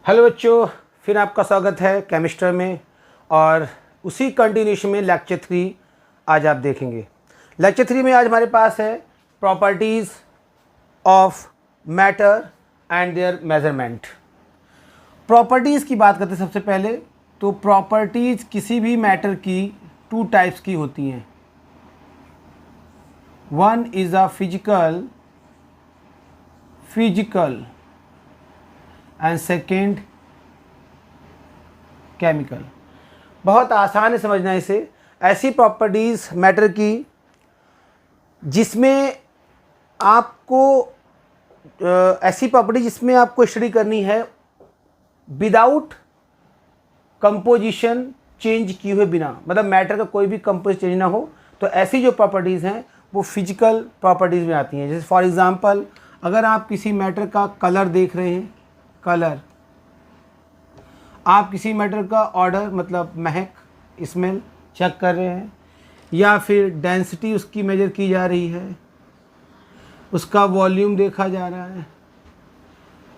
Hello बच्चों, फिर आपका स्वागत है केमिस्ट्री में। और उसी कंटिन्यूशन में लेक्चर 3 आज आप देखेंगे। लेक्चर 3 में आज हमारे पास है properties of matter and there measurement. Properties की बात करते हैं सबसे पहले। तो प्रॉपर्टीज़ किसी भी मैटर की 2 टाइप्स की होती हैं। One is a physical and second chemical. बहुत आसान है समझना इसे। ऐसी प्रॉपर्टीज़ मैटर की जिसमें आपको ऐसी प्रॉपर्टी जिसमें आपको स्टडी करनी है विदाउट कंपोजिशन चेंज किए हुए बिना, मतलब मैटर का कोई भी कंपोजिशन चेंज ना हो। तो ऐसी जो प्रॉपर्टीज़ हैं वो फिजिकल प्रॉपर्टीज़ में आती हैं। जैसे फॉर एग्ज़ाम्पल, अगर आप किसी मैटर का कलर देख रहे हैं, कलर, आप किसी मैटर का ऑर्डर मतलब महक, स्मेल चेक कर रहे हैं, या फिर डेंसिटी उसकी मेजर की जा रही है, उसका वॉल्यूम देखा जा रहा है,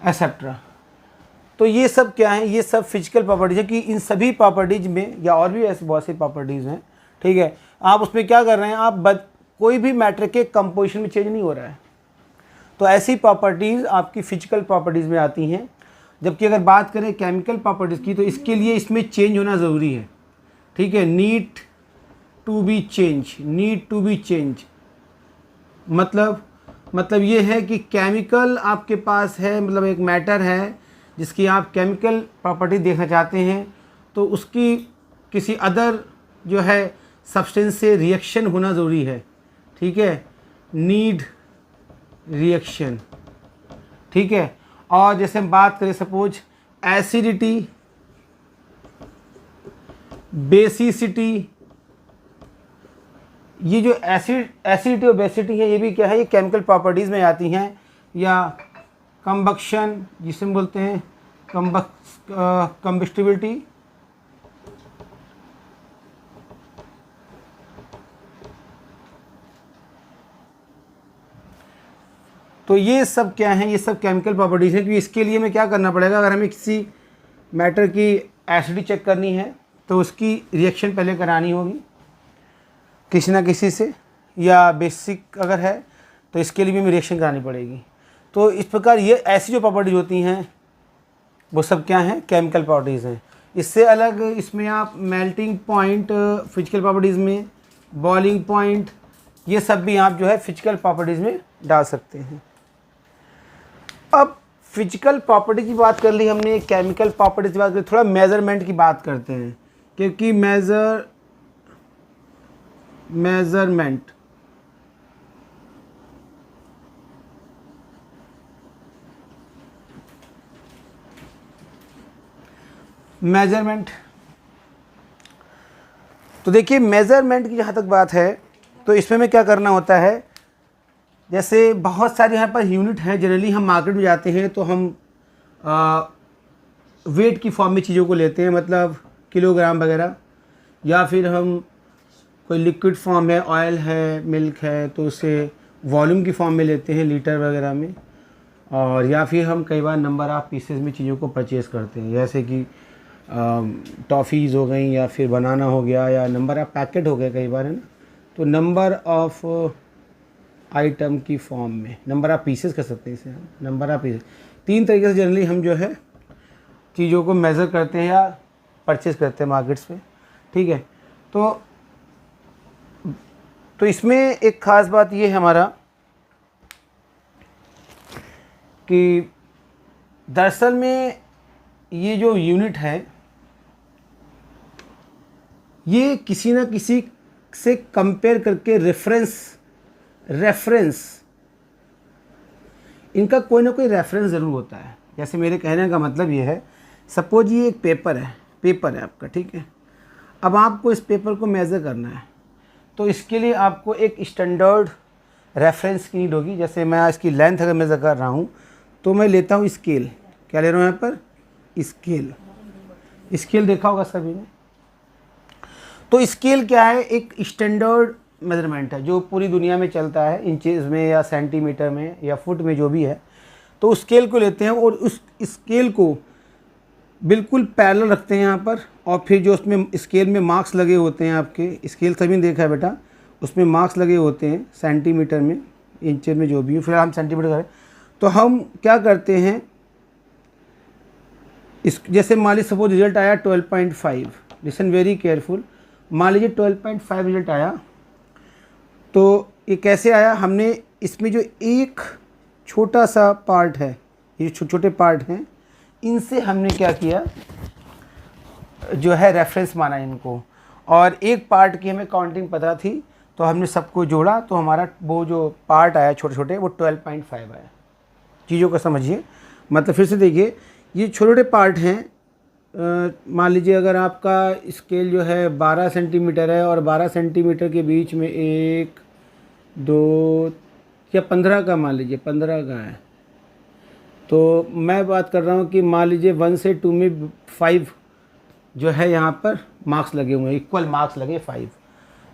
एसेट्रा। तो ये सब क्या है? ये सब फिजिकल प्रॉपर्टीज़ है कि इन सभी प्रॉपर्टीज़ में, या और भी ऐसी बहुत सी प्रॉपर्टीज़ हैं, ठीक है, आप उसमें क्या कर रहे हैं, आप कोई भी मैटर के कंपोजिशन में चेंज नहीं हो रहा है। तो ऐसी प्रॉपर्टीज़ आपकी फिजिकल प्रॉपर्टीज़ में आती हैं। जबकि अगर बात करें केमिकल प्रॉपर्टीज़ की, तो इसके लिए इसमें चेंज होना ज़रूरी है, ठीक है। नीड टू बी चेंज मतलब ये है कि केमिकल आपके पास है, मतलब एक मैटर है जिसकी आप केमिकल प्रॉपर्टी देखना चाहते हैं, तो उसकी किसी अदर जो है सब्सटेंस से रिएक्शन होना ज़रूरी है, ठीक है। नीड रिएक्शन, ठीक है। और जैसे हम बात करें सपोज एसिडिटी, बेसिसिटी, ये जो एसिडिटी और बेसिसिटी है, ये भी क्या है, ये केमिकल प्रॉपर्टीज़ में आती हैं। या कंबक्शन, जिसे हम बोलते हैं कंबस्टिबिलिटी, तो ये सब क्या है, ये सब केमिकल प्रॉपर्टीज़ हैं। क्योंकि इसके लिए हमें क्या करना पड़ेगा, अगर हमें किसी मैटर की एसिडिटी चेक करनी है तो उसकी रिएक्शन पहले करानी होगी किसी ना किसी से, या बेसिक अगर है तो इसके लिए भी हमें रिएक्शन करानी पड़ेगी। तो इस प्रकार ये ऐसी जो प्रॉपर्टीज़ होती हैं वो सब क्या हैं, केमिकल प्रॉपर्टीज़ हैं। इससे अलग इसमें आप मेल्टिंग पॉइंट फिजिकल प्रॉपर्टीज़ में, बॉइलिंग पॉइंट, ये सब भी आप जो है फिजिकल प्रॉपर्टीज़ में डाल सकते हैं। अब फिजिकल प्रॉपर्टी की बात कर ली हमने, केमिकल प्रॉपर्टीज की बात करी, थोड़ा मेज़रमेंट की बात करते हैं। क्योंकि मेजरमेंट, तो देखिए मेज़रमेंट की जहाँ तक बात है तो इसमें में क्या करना होता है, जैसे बहुत सारे यहाँ पर यूनिट हैं। जनरली हम मार्केट में जाते हैं तो हम वेट की फॉर्म में चीज़ों को लेते हैं, मतलब किलोग्राम वगैरह, या फिर हम कोई लिक्विड फॉर्म है, ऑयल है, मिल्क है, तो उसे वॉल्यूम की फॉर्म में लेते हैं, लीटर वगैरह में। और या फिर हम कई बार नंबर ऑफ़ पीसेस में चीज़ों को परचेज़ करते हैं, जैसे कि टॉफ़ीज़ हो गई, या फिर बनाना हो गया, या नंबर ऑफ़ पैकेट हो गए कई बार, है ना। तो नंबर ऑफ़ आइटम की फॉर्म में, नंबर ऑफ़ पीसेस कर सकते हैं इसे हम, नंबर ऑफ़ पीसेस। 3 तरीके से जनरली हम जो है चीज़ों को मेज़र करते हैं या परचेज़ करते हैं मार्केट्स में, ठीक है। तो इसमें एक ख़ास बात ये है हमारा कि दरअसल में ये जो यूनिट है ये किसी न किसी से कंपेयर करके रेफरेंस, इनका कोई ना कोई रेफरेंस ज़रूर होता है। जैसे मेरे कहने का मतलब ये है, सपोज ये एक पेपर है आपका, ठीक है। अब आपको इस पेपर को मेज़र करना है, तो इसके लिए आपको एक स्टैंडर्ड रेफरेंस की नीड होगी। जैसे मैं इसकी लेंथ अगर मेज़र कर रहा हूँ तो मैं लेता हूँ स्केल। क्या ले रहा हूँ यहाँ पर? स्केल देखा होगा सभी ने। तो स्केल क्या है? एक स्टैंडर्ड मेज़रमेंट है जो पूरी दुनिया में चलता है, इंचेस में या सेंटीमीटर में या फुट में जो भी है। तो उस स्केल को लेते हैं और उस स्केल को बिल्कुल पैरेलल रखते हैं यहाँ पर। और फिर जो उसमें स्केल में मार्क्स लगे होते हैं, आपके स्केल सभी ने देखा है बेटा, उसमें मार्क्स लगे होते हैं सेंटीमीटर में, इंच में, जो भी हो, फिर हम सेंटीमीटर करें तो हम क्या करते हैं, इस जैसे मान लीजिए सपोज रिजल्ट आया 12.5, लिसन वेरी केयरफुल, मान लीजिए 12.5 रिजल्ट आया, तो ये कैसे आया, हमने इसमें जो एक छोटा सा पार्ट है, ये छोटे छोटे पार्ट हैं, इनसे हमने क्या किया, जो है रेफरेंस माना इनको, और एक पार्ट की हमें काउंटिंग पता थी तो हमने सबको जोड़ा, तो हमारा वो जो पार्ट आया छोटे छोटे वो 12.5 आया। चीज़ों को समझिए, मतलब फिर से देखिए, ये छोटे छोटे पार्ट हैं। मान लीजिए अगर आपका स्केल जो है 12 सेंटीमीटर है और 12 सेंटीमीटर के बीच में 1 2 या 15 का, मान लीजिए 15 का है, तो मैं बात कर रहा हूँ कि मान लीजिए 1 से 2 में 5 जो है यहाँ पर मार्क्स लगे हुए हैं, इक्वल मार्क्स लगे 5,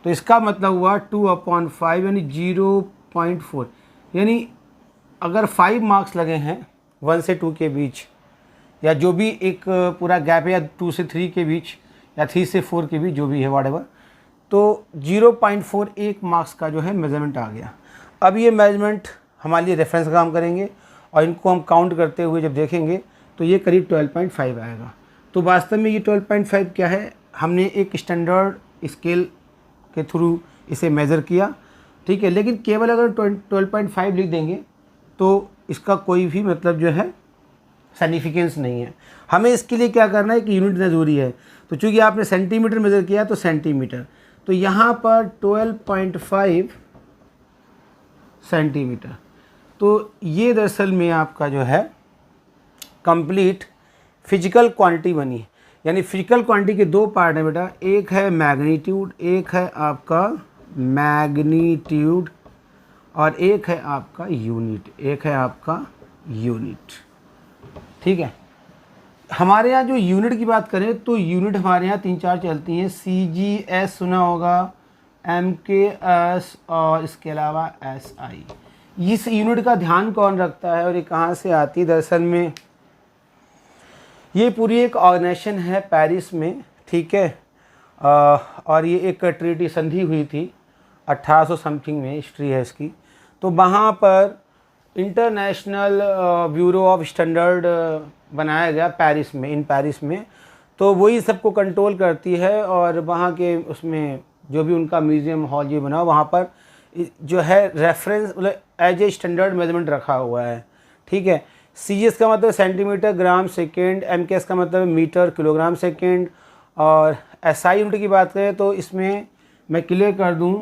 तो इसका मतलब हुआ 2/5 यानी 0.4, यानी अगर 5 मार्क्स लगे हैं 1 से 2 के बीच, या जो भी एक पूरा गैप है, या 2 से 3 के बीच, या 3 से 4 के बीच, जो भी है व्हाटएवर, तो 0.41 मार्क्स का जो है मेजरमेंट आ गया। अब ये मेजरमेंट हमारे लिए रेफरेंस काम करेंगे, और इनको हम काउंट करते हुए जब देखेंगे तो ये करीब 12.5 आएगा। तो वास्तव में ये 12.5 क्या है, हमने एक स्टैंडर्ड स्केल के थ्रू इसे मेज़र किया, ठीक है, लेकिन केवल अगर 12.5 लिख देंगे तो इसका कोई भी मतलब जो है सिग्निफिकेंस नहीं है। हमें इसके लिए क्या करना है कि यूनिट ज़रूरी है, तो चूँकि आपने सेंटीमीटर मेज़र किया तो सेंटीमीटर, तो यहाँ पर 12.5 सेंटीमीटर, तो ये दरअसल में आपका जो है कंप्लीट फिजिकल क्वांटिटी बनी। यानी फिजिकल क्वांटिटी के दो पार्ट हैं बेटा, एक है मैग्नीट्यूड, एक है आपका मैग्नीट्यूड, और एक है आपका यूनिट, एक है आपका यूनिट, ठीक है। हमारे यहाँ जो यूनिट की बात करें तो यूनिट हमारे यहाँ 3-4 चलती हैं, CGS सुना होगा, MKS, और इसके अलावा SI। इस यूनिट का ध्यान कौन रखता है और ये कहाँ से आती है, दरअसल में ये पूरी एक ऑर्गेनाइजेशन है पेरिस में, ठीक है, और ये एक ट्रीटी संधि हुई थी 1800 समथिंग में, हिस्ट्री है इसकी। तो वहाँ पर इंटरनेशनल ब्यूरो ऑफ स्टैंडर्ड बनाया गया पेरिस में, इन पेरिस में, तो वही सबको कंट्रोल करती है, और वहाँ के उसमें जो भी उनका म्यूज़ियम हॉल जो बना वहाँ पर जो है रेफरेंस मतलब एज ए स्टैंडर्ड मेजरमेंट रखा हुआ है, ठीक है। CGS का मतलब सेंटीमीटर ग्राम सेकेंड, MKS का मतलब मीटर किलोग्राम सेकेंड, और SI यूनिट की बात करें तो इसमें मैं क्लियर कर दूं,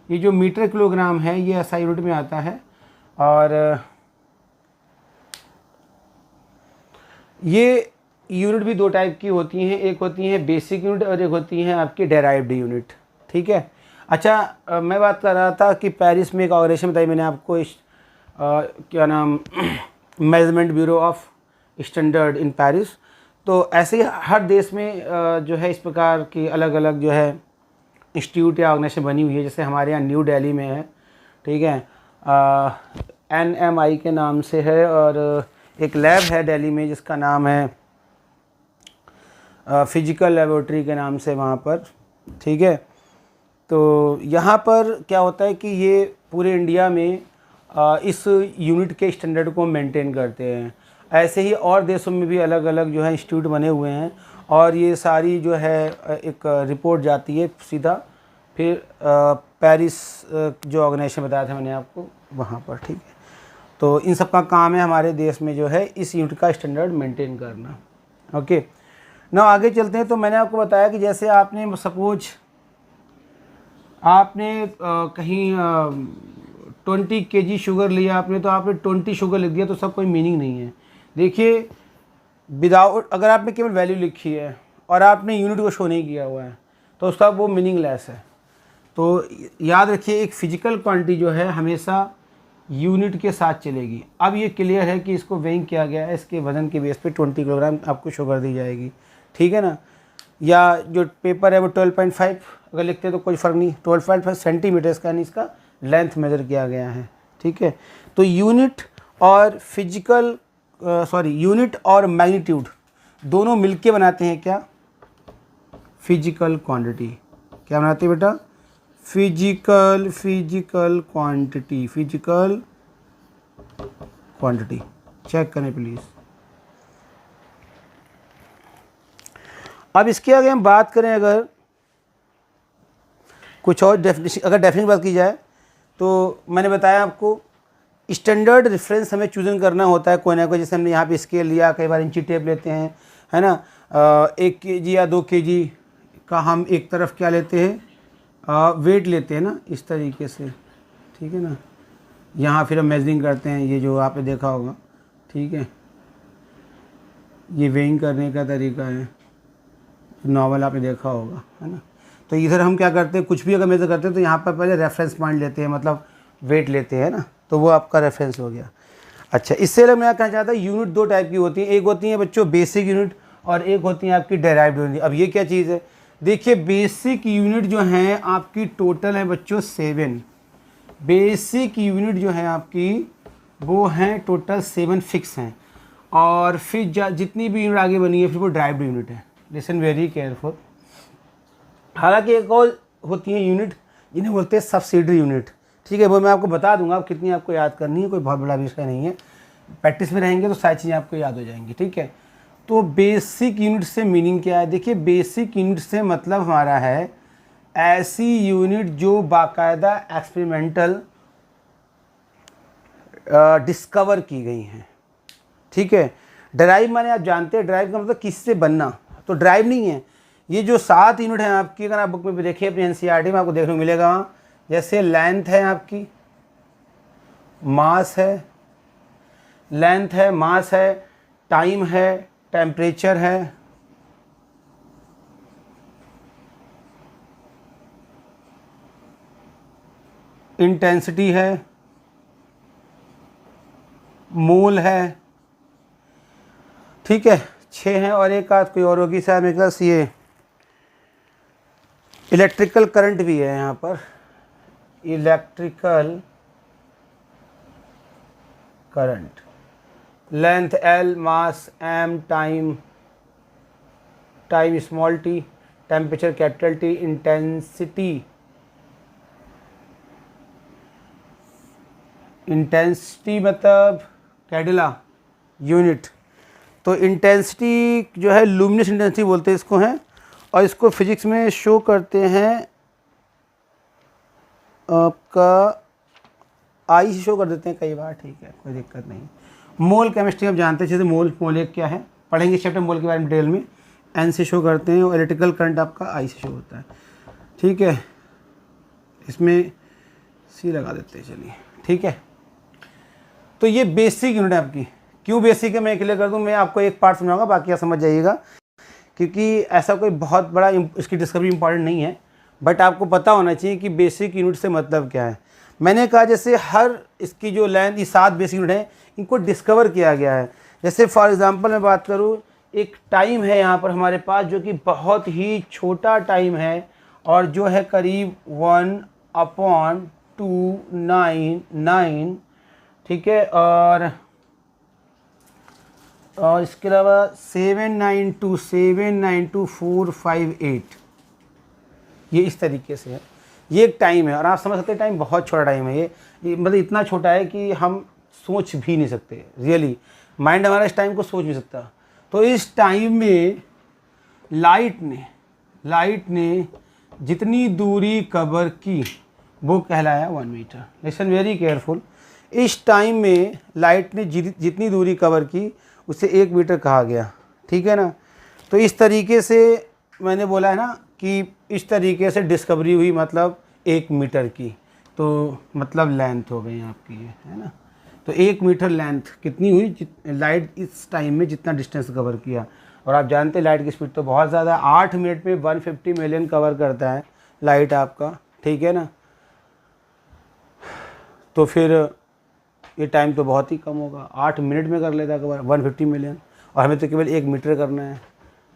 ये जो मीटर किलोग्राम है ये SI यूनिट में आता है, और ये यूनिट भी दो टाइप की होती हैं, एक होती है बेसिक यूनिट और एक होती है आपकी डेराइव्ड यूनिट, ठीक है। अच्छा, मैं बात कर रहा था कि पेरिस में एक ऑर्गेनाइजेशन बताई मैंने आपको, क्या नाम, measurement bureau of standard in Paris. तो ऐसे ही हर देश में जो है इस प्रकार की अलग अलग जो है इंस्टीट्यूट या ऑर्गेनाइजेशन बनी हुई है। जैसे हमारे यहाँ न्यू दिल्ली में है, ठीक है, NMI के नाम से है, और एक लैब है दिल्ली में जिसका नाम है फिजिकल लेबोरेटरी के नाम से वहाँ पर, ठीक है। तो यहाँ पर क्या होता है कि ये पूरे इंडिया में इस यूनिट के स्टैंडर्ड को मेंटेन करते हैं। ऐसे ही और देशों में भी अलग अलग जो है इंस्टीट्यूट बने हुए हैं, और ये सारी जो है एक रिपोर्ट जाती है सीधा फिर पेरिस जो ऑर्गेनाइजेशन बताया था मैंने आपको वहाँ पर, ठीक है। तो इन सब का काम है हमारे देश में जो है इस यूनिट का स्टैंडर्ड मेंटेन करना। ओके, ना आगे चलते हैं। तो मैंने आपको बताया कि जैसे आपने सपोज आपने कहीं 20 kg शुगर लिया आपने, तो आपने 20 शुगर लिख दिया तो सब कोई मीनिंग नहीं है। देखिए, विदाउट अगर आपने केवल वैल्यू लिखी है और आपने यूनिट को शो नहीं किया हुआ है तो उसका वो मीनिंगलेस है। तो याद रखिए, एक फिजिकल क्वांटिटी जो है हमेशा यूनिट के साथ चलेगी। अब ये क्लियर है कि इसको वेइंग किया गया है, इसके वजन के बेस पे 20 किलोग्राम आपको शुगर दी जाएगी, ठीक है ना। या जो पेपर है वो 12.5 अगर लिखते हैं तो कोई फ़र्क नहीं, 12.5 सेंटीमीटर का यानी इसका लेंथ मेज़र किया गया है, ठीक है। तो यूनिट और फिजिकल यूनिट और मैग्नीट्यूड दोनों मिलके बनाते हैं क्या, फिजिकल क्वांटिटी। क्या बनाते हैं बेटा, फिजिकल क्वांटिटी। चेक करें प्लीज। अब इसके आगे हम बात करें, अगर कुछ और डेफिनेशन, अगर डेफिनेशन बात की जाए तो मैंने बताया आपको स्टैंडर्ड रेफरेंस हमें चूजन करना होता है कोई ना कोई। जैसे हमने यहाँ पे स्केल लिया, कई बार इंची टेप लेते हैं, है ना, 1 kg या 2 kg का हम एक तरफ क्या लेते हैं, वेट लेते हैं ना, इस तरीके से, ठीक है ना। यहाँ फिर हम मेजरिंग करते हैं, ये जो आपने देखा होगा, ठीक है, ये वेइंग करने का तरीका है, नॉर्मल आपने देखा होगा, है ना। तो इधर हम क्या करते हैं, कुछ भी अगर मेजर करते हैं तो यहाँ पर पहले रेफरेंस पॉइंट लेते हैं, मतलब वेट लेते हैं ना, तो वो आपका रेफरेंस हो गया। अच्छा, इससे अलग मैं कहना चाहता हूँ, यूनिट दो टाइप की होती है, एक होती है बच्चों बेसिक यूनिट और एक होती है आपकी डेराइव्ड यूनिट। अब ये क्या चीज़ है, देखिए बेसिक यूनिट जो है आपकी टोटल है बच्चों 7। बेसिक यूनिट जो है आपकी वो हैं टोटल 7 फिक्स हैं, और फिर जितनी भी यूनिट आगे बनी है फिर वो ड्राइव्ड यूनिट है। Listen very careful. हालांकि एक और होती है यूनिट जिन्हें बोलते हैं सब्सिडरी यूनिट, ठीक है, वो मैं आपको बता दूंगा, आप कितनी आपको याद करनी है, कोई बहुत बड़ा विषय नहीं है, प्रैक्टिस में रहेंगे तो सारी चीज़ें आपको याद हो जाएंगी, ठीक है। तो बेसिक यूनिट से मीनिंग क्या है, देखिए बेसिक यूनिट से मतलब हमारा है ऐसी यूनिट जो बाकायदा एक्सपेरिमेंटल डिस्कवर की गई हैं, ठीक है। ड्राइव माने आप जानते हैं, ड्राइव का मतलब किससे बनना, तो ड्राइव नहीं है। ये जो 7 यूनिट हैं आपकी, अगर आप बुक में भी देखिए अपनी एनसीईआरटी में आपको देखने को मिलेगा वहाँ, जैसे लेंथ है आपकी, मास है, लेंथ है, मास है, टाइम है, टेम्परेचर है, इंटेंसिटी है, मोल है, ठीक है, 6 हैं, और एक आध कोई और होगी शायद मेरे पास, ये इलेक्ट्रिकल करंट भी है यहाँ पर, इलेक्ट्रिकल करंट, लेंथ L, मास M, time small t, temperature capital T, intensity मतलब कैडिला यूनिट। तो इंटेंसिटी जो है लुमिनस इंटेंसिटी बोलते हैं इसको, हैं, और इसको फिजिक्स में शो करते हैं आपका आई से शो कर देते हैं कई बार, ठीक है, कोई दिक्कत नहीं। मोल केमिस्ट्री आप जानते हैं, जैसे मोल एक क्या है, पढ़ेंगे चैप्टर मोल के बारे में डिटेल में, एन से शो करते हैं, और इलेक्ट्रिकल करंट आपका आई से शो होता है, ठीक है। इसमें सी लगा देते हैं, चलिए, ठीक है। तो ये बेसिक यूनिट है आपकी। क्यों बेसिक है मैं क्लियर कर दूं, मैं आपको एक पार्ट समझाऊंगा, बाकी आप समझ जाइएगा, क्योंकि ऐसा कोई बहुत बड़ा इसकी डिस्कवरी इंपॉर्टेंट नहीं है, बट आपको पता होना चाहिए कि बेसिक यूनिट से मतलब क्या है। मैंने कहा जैसे हर इसकी जो लेंथ, ये 7 बेसिक यूनिट हैं, इनको डिस्कवर किया गया है। जैसे फॉर एग्जांपल मैं बात करूँ, एक टाइम है यहाँ पर हमारे पास जो कि बहुत ही छोटा टाइम है, और जो है करीब 1/299, ठीक है, और इसके अलावा 792,792,458, ये इस तरीके से है। ये एक टाइम है, और आप समझ सकते हैं टाइम बहुत छोटा टाइम है, ये मतलब इतना छोटा है कि हम सोच भी नहीं सकते, रियली माइंड हमारा इस टाइम को सोच नहीं सकता। तो इस टाइम में लाइट ने जितनी दूरी कवर की वो कहलाया 1 मीटर। Listen very careful. इस टाइम में लाइट ने जितनी दूरी कवर की उसे 1 मीटर कहा गया, ठीक है ना। तो इस तरीके से मैंने बोला है ना कि इस तरीके से डिस्कवरी हुई, मतलब 1 मीटर की, तो मतलब लेंथ हो गई आपकी ये, है ना। तो 1 मीटर लेंथ कितनी हुई, लाइट इस टाइम में जितना डिस्टेंस कवर किया। और आप जानते हैं लाइट की स्पीड तो बहुत ज़्यादा है, 8 मिनट में 150 मिलियन कवर करता है लाइट आपका, ठीक है ना। तो फिर ये टाइम तो बहुत ही कम होगा, 8 मिनट में कर लेता है कवर 150 मिलियन, और हमें तो केवल 1 मीटर करना है,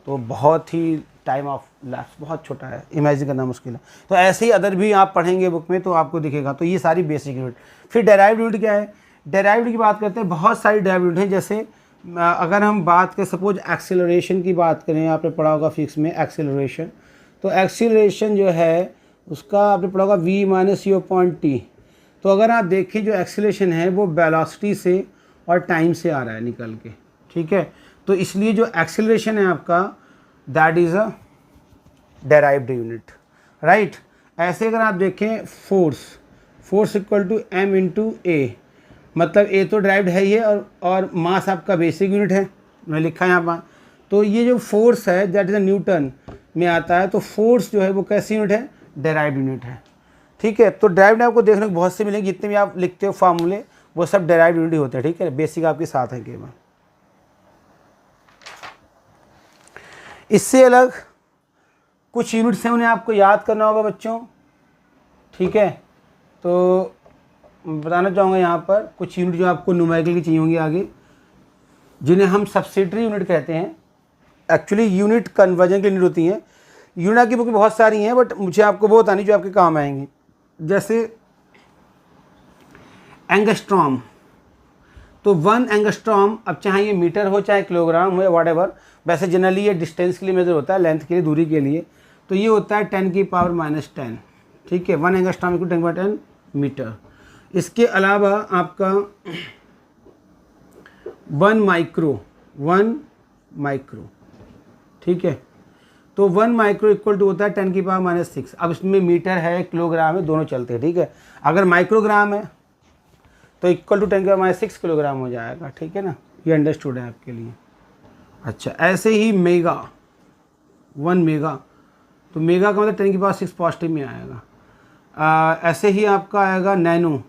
तो बहुत ही टाइम ऑफ लैप्स बहुत छोटा है, इमेजिन करना मुश्किल है। तो ऐसे ही अदर भी आप पढ़ेंगे बुक में तो आपको दिखेगा। तो ये सारी बेसिक यूनिट। फिर डेराइव्ड यूनिट क्या है, डेराइव्ड की बात करते हैं, बहुत सारी डेराइव्ड यूनिट हैं, जैसे अगर हम बात करें सपोज एक्सेलरेशन की बात करें, आपने पढ़ा होगा फिजिक्स में एक्सेलरेशन, तो एक्सेलरेशन जो है उसका आपने पढ़ा होगा v minus you upon T. तो अगर आप देखें जो एक्सेलरेशन है वो वेलोसिटी से और टाइम से आ रहा है निकल के, ठीक है। तो इसलिए जो एक्सेलरेशन है आपका that is a derived unit, right. ऐसे अगर आप देखें force equal to m into A, मतलब ए तो ड्राइव्ड है ही है और मास आपका बेसिक यूनिट है, मैं लिखा है यहाँ पर। तो ये जो फोर्स है दैट इज़ अ न्यूटन में आता है, तो फोर्स जो है वो कैसी यूनिट है, डेराइव्ड यूनिट है, ठीक है। तो डेराइव्ड आपको देखने को बहुत से मिलेंगे, जितने भी आप लिखते हो फार्मूले वो सब डेराइव्ड यूनिट होते हैं, ठीक है। बेसिक आपके साथ है केवल। इससे अलग कुछ यूनिट्स हैं, उन्हें आपको याद करना होगा बच्चों, ठीक है। तो बताना चाहूँगा यहाँ पर कुछ यूनिट जो आपको न्यूमेरिकल की चाहिए होंगी आगे, जिन्हें हम सब्सिडरी यूनिट कहते हैं। एक्चुअली यूनिट कन्वर्जन की यूनिट होती हैं। यूनिट की बुक बहुत सारी हैं, बट मुझे आपको वो बतानी जो आपके काम आएंगी। जैसे एंगस्ट्रॉम, तो 1 एंगस्ट्रॉम, अब चाहे ये मीटर हो चाहे किलोग्राम हो या व्हाटएवर, वैसे जनरली ये डिस्टेंस के लिए मेजर होता है, लेंथ के लिए, दूरी के लिए। तो ये होता है 10 की पावर -10, ठीक है। 1 एंगस्ट्रॉम इक्वल 10 मीटर। इसके अलावा आपका 1 माइक्रो, ठीक है। तो 1 माइक्रो इक्वल टू होता है 10 की पावर -6। अब इसमें मीटर है, किलोग्राम है, दोनों चलते हैं, ठीक है। अगर माइक्रोग्राम है तो इक्वल टू 10 की पावर -6 किलोग्राम हो जाएगा, ठीक है ना। ये अंडरस्टूड है आपके लिए। अच्छा, ऐसे ही मेगा, 1 मेगा, तो मेगा का मतलब 10 की पावर 6 पॉजिटिव में आएगा। ऐसे ही आपका आएगा नैनो,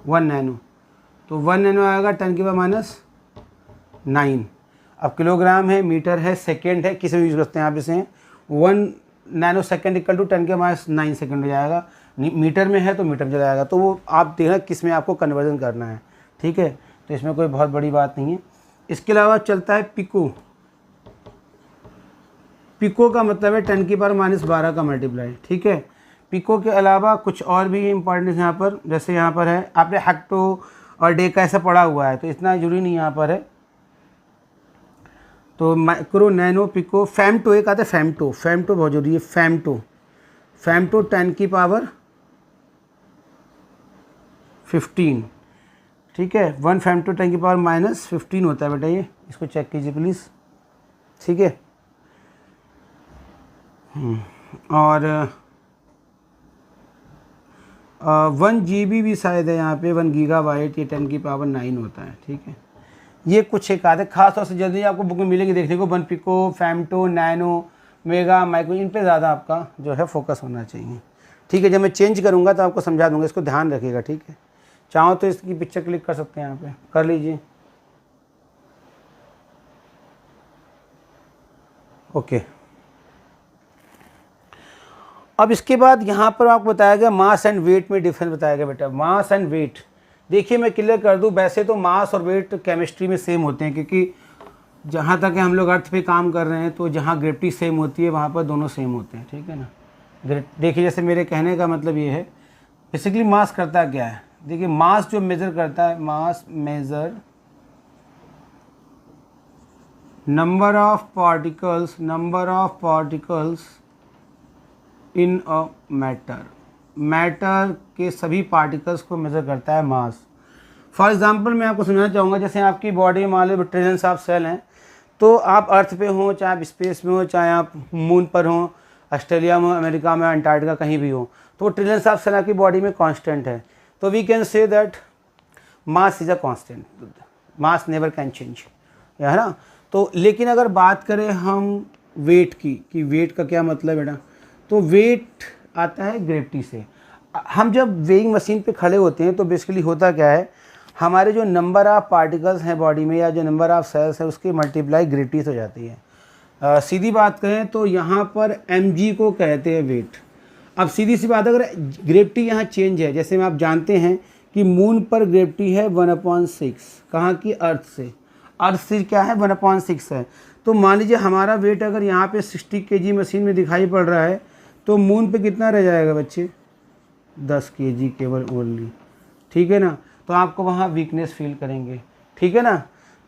1 नैनो, तो 1 नैनो आएगा 10 की पावर -9। अब किलोग्राम है, मीटर है, सेकेंड है, किसी में यूज़ करते हैं आप इसे। 1 नैनो सेकेंड इक्वल टू 10 के -9 सेकेंड हो जाएगा। मीटर में है तो मीटर में जाएगा। तो वो आप देखना किस में आपको कन्वर्जन करना है, ठीक है। तो इसमें कोई बहुत बड़ी बात नहीं है। इसके अलावा चलता है पिको। पिको का मतलब है 10 की पावर -12 का मल्टीप्लाई, ठीक है। पिको के अलावा कुछ और भी इंपॉर्टेंट यहाँ पर, जैसे यहाँ पर है, आपने हेक्टो और डे का ऐसा पढ़ा हुआ है, तो इतना जरूरी नहीं यहाँ पर है। तो माइक्रो, नैनो, पिको, फैमटो, एक आता है फैमटो बहुत जरूरी है। फैमटो 10 की पावर 15, ठीक है। 1 फैमटो 10 की पावर -15 होता है बेटा, ये इसको चेक कीजिए प्लीज़, ठीक है। और 1 GB भी शायद है यहाँ पे, 1 गीगाबाइट, ये 10 की पावर 9 होता है, ठीक है। ये कुछ एक आधे खास तौर से जल्दी आपको बुक में मिलेंगे देखने को। 1 पिको, फैमटो, नैनो, मेगा, माइक्रो, इन पे ज़्यादा आपका जो है फोकस होना चाहिए, ठीक है। जब मैं चेंज करूँगा तो आपको समझा दूँगा, इसको ध्यान रखिएगा, ठीक है। चाहो तो इसकी पिक्चर क्लिक कर सकते हैं, यहाँ पे कर लीजिए, ओके। अब इसके बाद यहाँ पर आपको बताया गया मास एंड वेट में डिफरेंस बताया गया बेटा। मास एंड वेट, देखिए मैं क्लियर कर दूँ, वैसे तो मास और वेट केमिस्ट्री में सेम होते हैं, क्योंकि जहाँ तक हम लोग अर्थ पे काम कर रहे हैं तो जहाँ ग्रेविटी सेम होती है वहाँ पर दोनों सेम होते हैं, ठीक है ना। देखिए जैसे मेरे कहने का मतलब ये है, बेसिकली मास करता क्या है। देखिए मास जो मेज़र करता है, mass measure number of particles in a matter के सभी पार्टिकल्स को मेज़र करता है मास। फॉर एग्जांपल मैं आपको समझाना चाहूँगा, जैसे आपकी बॉडी में मान लो ट्रिलियंस ऑफ सेल हैं, तो आप अर्थ पे हो, चाहे आप स्पेस में हो, चाहे आप मून पर हो, ऑस्ट्रेलिया में, अमेरिका में, अंटार्कटिका, कहीं भी हो, तो ट्रिलियंस ऑफ सेल आपकी बॉडी में कांस्टेंट है। तो we can say that mass is a constant, mass never can change, है ना। तो लेकिन अगर बात करें हम वेट की, कि वेट का क्या मतलब बेटा, तो वेट आता है ग्रेविटी से। हम जब वेइंग मशीन पे खड़े होते हैं तो बेसिकली होता क्या है, हमारे जो नंबर ऑफ पार्टिकल्स हैं बॉडी में या जो नंबर ऑफ सेल्स है उसकी मल्टीप्लाई ग्रेविटी से हो जाती है। सीधी बात कहें तो यहाँ पर mg को कहते हैं वेट। अब सीधी सी बात, अगर ग्रेविटी यहाँ चेंज है, जैसे आप जानते हैं कि मून पर ग्रेविटी है 1/6, कहाँ की, अर्थ से। अर्थ से क्या है, 1/6 है। तो मान लीजिए हमारा वेट अगर यहाँ पे 60 kg मशीन में दिखाई पड़ रहा है, तो मून पे कितना रह जाएगा बच्चे, 10 kg केवल ओनली, ठीक है ना। तो आपको वहाँ वीकनेस फील करेंगे, ठीक है ना।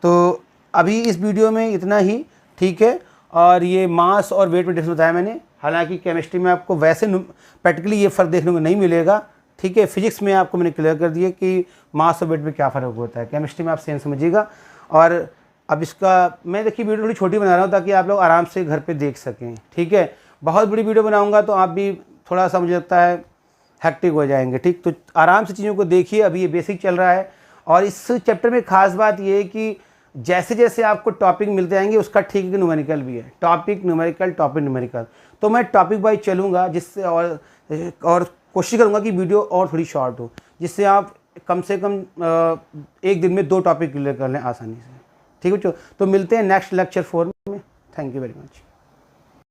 तो अभी इस वीडियो में इतना ही, ठीक है। और ये मास और वेट में डिफरेंस बताया मैंने। हालांकि केमिस्ट्री में आपको वैसे प्रैक्टिकली ये फ़र्क देखने को नहीं मिलेगा, ठीक है। फिजिक्स में आपको मैंने क्लियर कर दिया कि मास और वेट में क्या फ़र्क होता है। केमिस्ट्री में आप सेम समझिएगा। और अब इसका मैं देखिए वीडियो थोड़ी छोटी बना रहा हूँ ताकि आप लोग आराम से घर पे देख सकें, ठीक है। बहुत बड़ी वीडियो बनाऊँगा तो आप भी थोड़ा सा मुझे लगता है हैक्टिक हो जाएंगे, ठीक। तो आराम से चीज़ों को देखिए। अभी ये बेसिक चल रहा है। और इस चैप्टर में ख़ास बात ये है कि जैसे जैसे आपको टॉपिक मिलते जाएंगे उसका ठीक है न्यूमेरिकल भी है, टॉपिक न्यूमेरिकल। तो मैं टॉपिक वाइज चलूँगा, जिससे और कोशिश करूँगा कि वीडियो और थोड़ी शॉर्ट हो, जिससे आप कम से कम एक दिन में 2 टॉपिक क्लियर कर लें आसानी से, ठीक है बच्चों। तो मिलते हैं नेक्स्ट लेक्चर 4 में। Thank you very much.